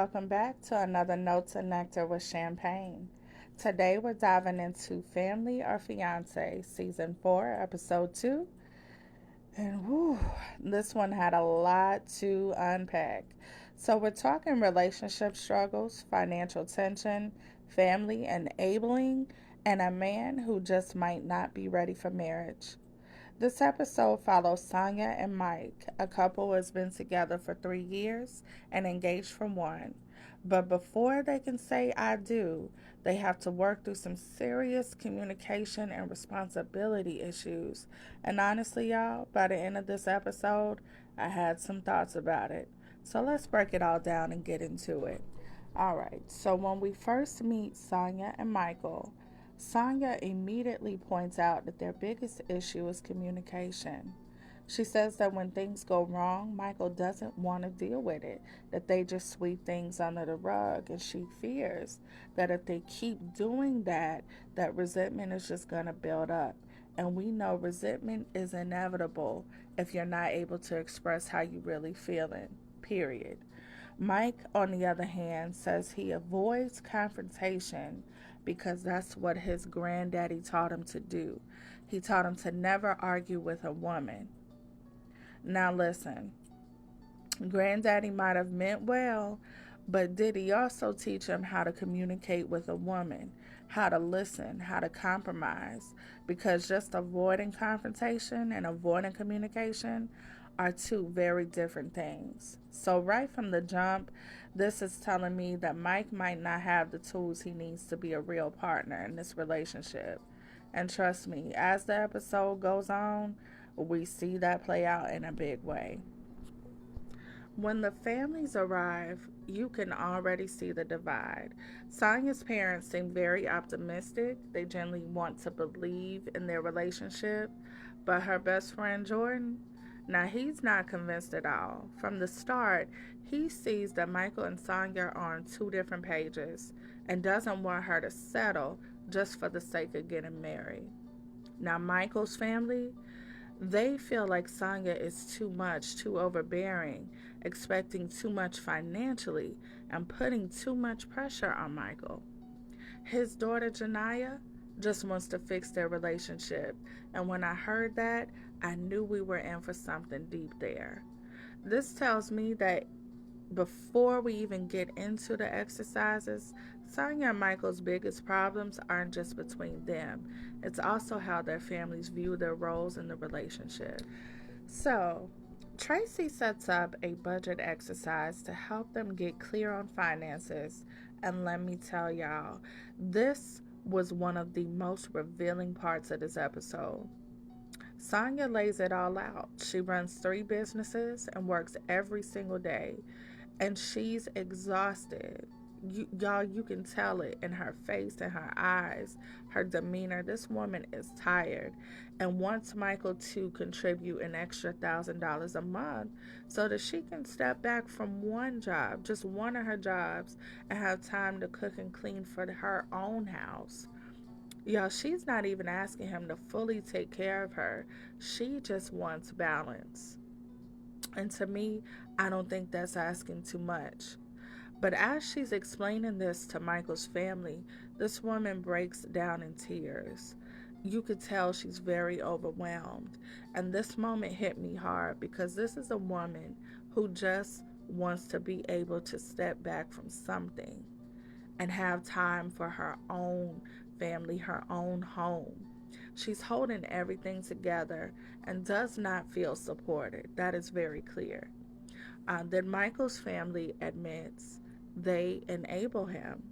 welcome back to another Notes and Nectar with Champagne. Today we're diving into Family or Fiancé, Season 4, Episode 2. And whew, this one had a lot to unpack. So we're talking relationship struggles, financial tension, family enabling, and a man who just might not be ready for marriage. This episode follows Sonia and Mike, a couple who has been together for 3 years and engaged for one. But before they can say I do, they have to work through some serious communication and responsibility issues. And honestly, y'all, by the end of this episode, I had some thoughts about it. So let's break it all down and get into it. All right, so when we first meet Sonia and Michael, Sonia immediately points out that their biggest issue is communication. She says that when things go wrong, Michael doesn't want to deal with it, that they just sweep things under the rug, and she fears that if they keep doing that, that resentment is just going to build up. And we know resentment is inevitable if you're not able to express how you really feeling, period. Mike, on the other hand, says he avoids confrontation because that's what his granddaddy taught him to do. He taught him to never argue with a woman. Now, listen, granddaddy might have meant well, but did he also teach him how to communicate with a woman, how to listen, how to compromise? Because just avoiding confrontation and avoiding communication are two very different things. So, right from the jump, this is telling me that Mike might not have the tools he needs to be a real partner in this relationship. And trust me, as the episode goes on, we see that play out in a big way. When the families arrive, you can already see the divide. Sonia's parents seem very optimistic. They generally want to believe in their relationship. But her best friend, Jordan, now he's not convinced at all. From the start, he sees that Michael and Sonia are on two different pages and doesn't want her to settle just for the sake of getting married. Now, Michael's family, they feel like Sonia is too much, too overbearing, expecting too much financially, and putting too much pressure on Michael. His daughter Janiyah just wants to fix their relationship, and when I heard that, I knew we were in for something deep there. This tells me that before we even get into the exercises, Sonia and Michael's biggest problems aren't just between them. It's also how their families view their roles in the relationship. So, Tracy sets up a budget exercise to help them get clear on finances. And let me tell y'all, this was one of the most revealing parts of this episode. Sonia lays it all out. She runs 3 businesses and works every single day, and she's exhausted. You can tell it in her face and her eyes, her demeanor. This woman is tired and wants Michael to contribute an extra $1,000 a month so that she can step back from one job, just one of her jobs, and have time to cook and clean for her own house. Y'all, she's not even asking him to fully take care of her. She just wants balance. And to me, I don't think that's asking too much. But as she's explaining this to Michael's family, this woman breaks down in tears. You could tell she's very overwhelmed. And this moment hit me hard because this is a woman who just wants to be able to step back from something and have time for her own family, her own home. She's holding everything together and does not feel supported. That is very clear. Then Michael's family admits they enable him.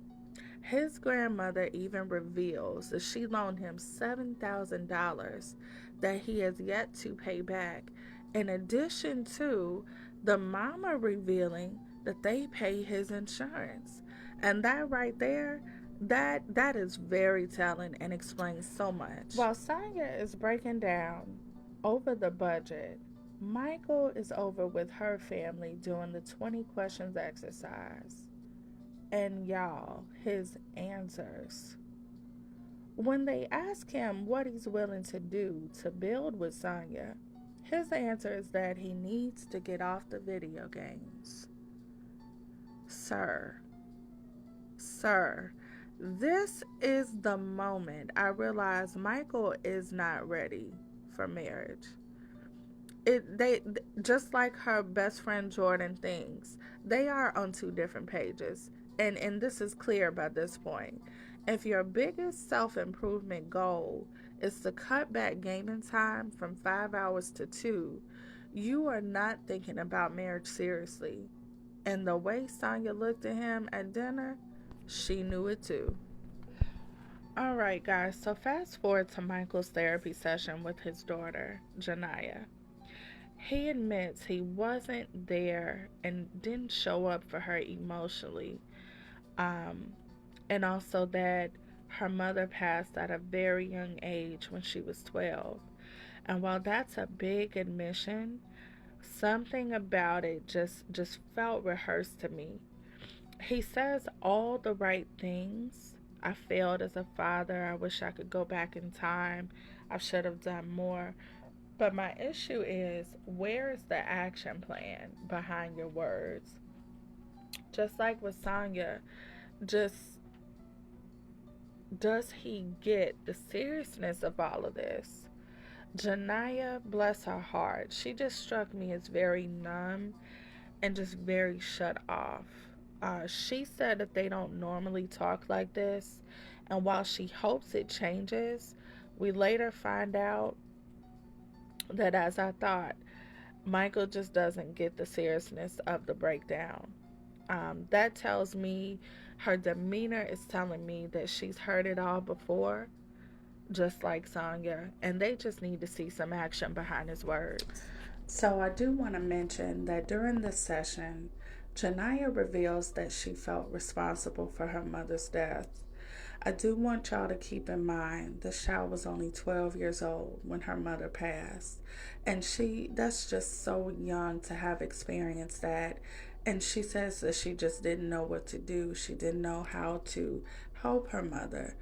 His grandmother even reveals that she loaned him $7,000 that he has yet to pay back, in addition to the mama revealing that they pay his insurance. And that right there, that is very telling and explains so much. While Sonia is breaking down over the budget, Michael is over with her family doing the 20 questions exercise. And y'all, his answers. When they ask him what he's willing to do to build with Sonia, his answer is that he needs to get off the video games. Sir, this is the moment I realize Michael is not ready for marriage. They just like her best friend Jordan thinks, they are on two different pages. And this is clear by this point. If your biggest self-improvement goal is to cut back gaming time from 5 hours to 2, you are not thinking about marriage seriously. And the way Sonia looked at him at dinner, she knew it too. All right, guys, so fast forward to Michael's therapy session with his daughter, Janiyah. He admits he wasn't there and didn't show up for her emotionally, um, and also that her mother passed at a very young age when she was 12. And while that's a big admission, something about it just felt rehearsed to me. He says all the right things. I failed as a father. I wish I could go back in time. I should have done more. But my issue is, where is the action plan behind your words? Just like with Sonya, just does he get the seriousness of all of this? Janiyah, bless her heart, she just struck me as very numb and just very shut off. She said that they don't normally talk like this, and while she hopes it changes, we later find out that, as I thought, Michael just doesn't get the seriousness of the breakdown. That tells me her demeanor is telling me that she's heard it all before, just like Sonya, and they just need to see some action behind his words. So I do want to mention that during this session, Janiyah reveals that she felt responsible for her mother's death. I do want y'all to keep in mind the child was only 12 years old when her mother passed. And that's just so young to have experienced that. And she says that she just didn't know what to do. She didn't know how to help her mother.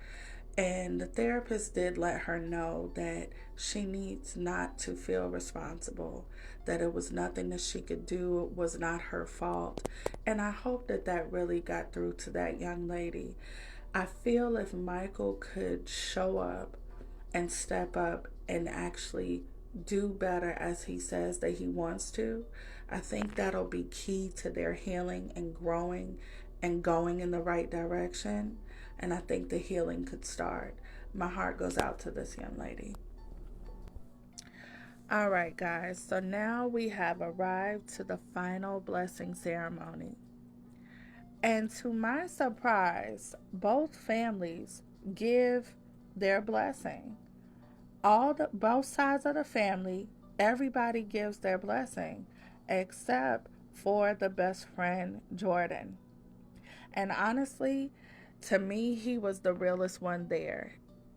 And the therapist did let her know that she needs not to feel responsible, that it was nothing that she could do, it was not her fault. And I hope that that really got through to that young lady. I feel if Michael could show up and step up and actually do better as he says that he wants to, I think that'll be key to their healing and growing and going in the right direction. And I think the healing could start. My heart goes out to this young lady. All right, guys, so now we have arrived to the final blessing ceremony. And to my surprise, both families give their blessing. Both sides of the family, everybody gives their blessing, except for the best friend Jordan. And honestly, to me, he was the realest one there.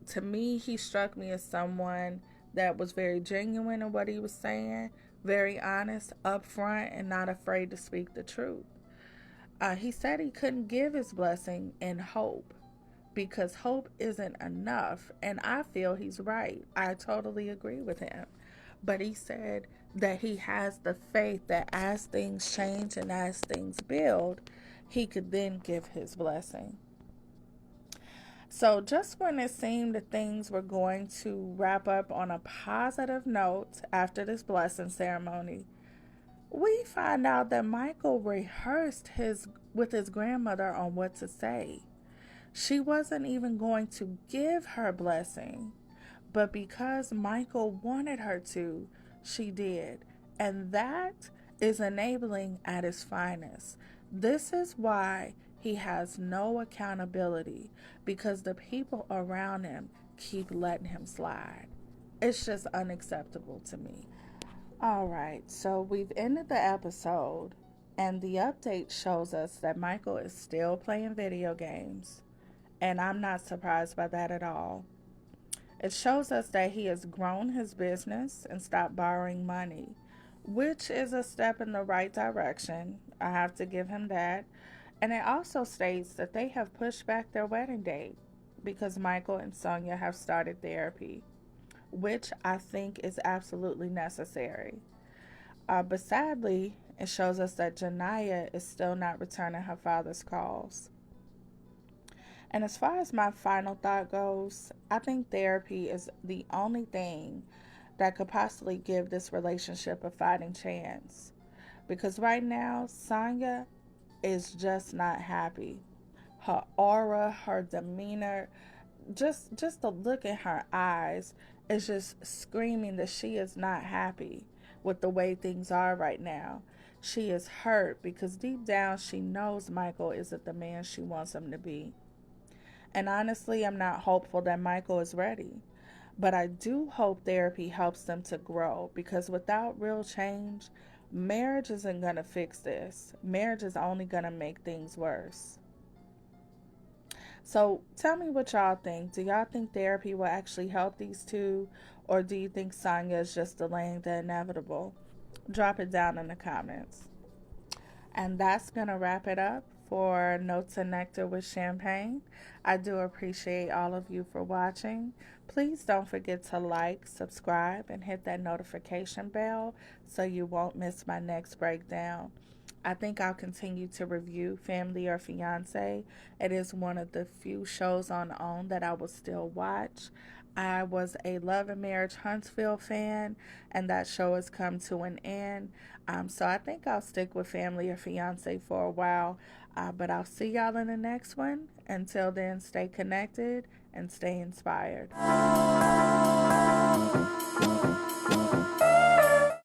To me, he struck me as someone that was very genuine in what he was saying, very honest, upfront, and not afraid to speak the truth. He said he couldn't give his blessing in hope because hope isn't enough. And I feel he's right. I totally agree with him. But he said that he has the faith that as things change and as things build, he could then give his blessing. So just when it seemed that things were going to wrap up on a positive note after this blessing ceremony, we find out that Michael rehearsed with his grandmother on what to say. She wasn't even going to give her blessing, but because Michael wanted her to, she did. And that is enabling at its finest. This is why he has no accountability, because the people around him keep letting him slide. It's just unacceptable to me. All right, so we've ended the episode, and the update shows us that Michael is still playing video games, and I'm not surprised by that at all. It shows us that he has grown his business and stopped borrowing money, which is a step in the right direction. I have to give him that. And it also states that they have pushed back their wedding date because Michael and Sonia have started therapy, which I think is absolutely necessary. But sadly, It shows us that Janiyah is still not returning her father's calls. And as far as my final thought goes, I think therapy is the only thing that could possibly give this relationship a fighting chance. Because right now, Sonia is just not happy. Her aura, her demeanor, just the look in her eyes is just screaming that she is not happy with the way things are right now. She is hurt because deep down she knows Michael isn't the man she wants him to be. And honestly, I'm not hopeful that Michael is ready. But I do hope therapy helps them to grow, because without real change, marriage isn't going to fix this. Marriage is only going to make things worse. So tell me what y'all think. Do y'all think therapy will actually help these two? Or do you think Sonia is just delaying the inevitable? Drop it down in the comments. And that's going to wrap it up for Notes and Nectar with Champagne. I do appreciate all of you for watching. Please don't forget to like, subscribe, and hit that notification bell so you won't miss my next breakdown. I think I'll continue to review Family or Fiancé. It is one of the few shows on OWN that I will still watch. I was a Love and Marriage Huntsville fan, and that show has come to an end. So I think I'll stick with Family or Fiancé for a while. But I'll see y'all in the next one. Until then, stay connected and stay inspired.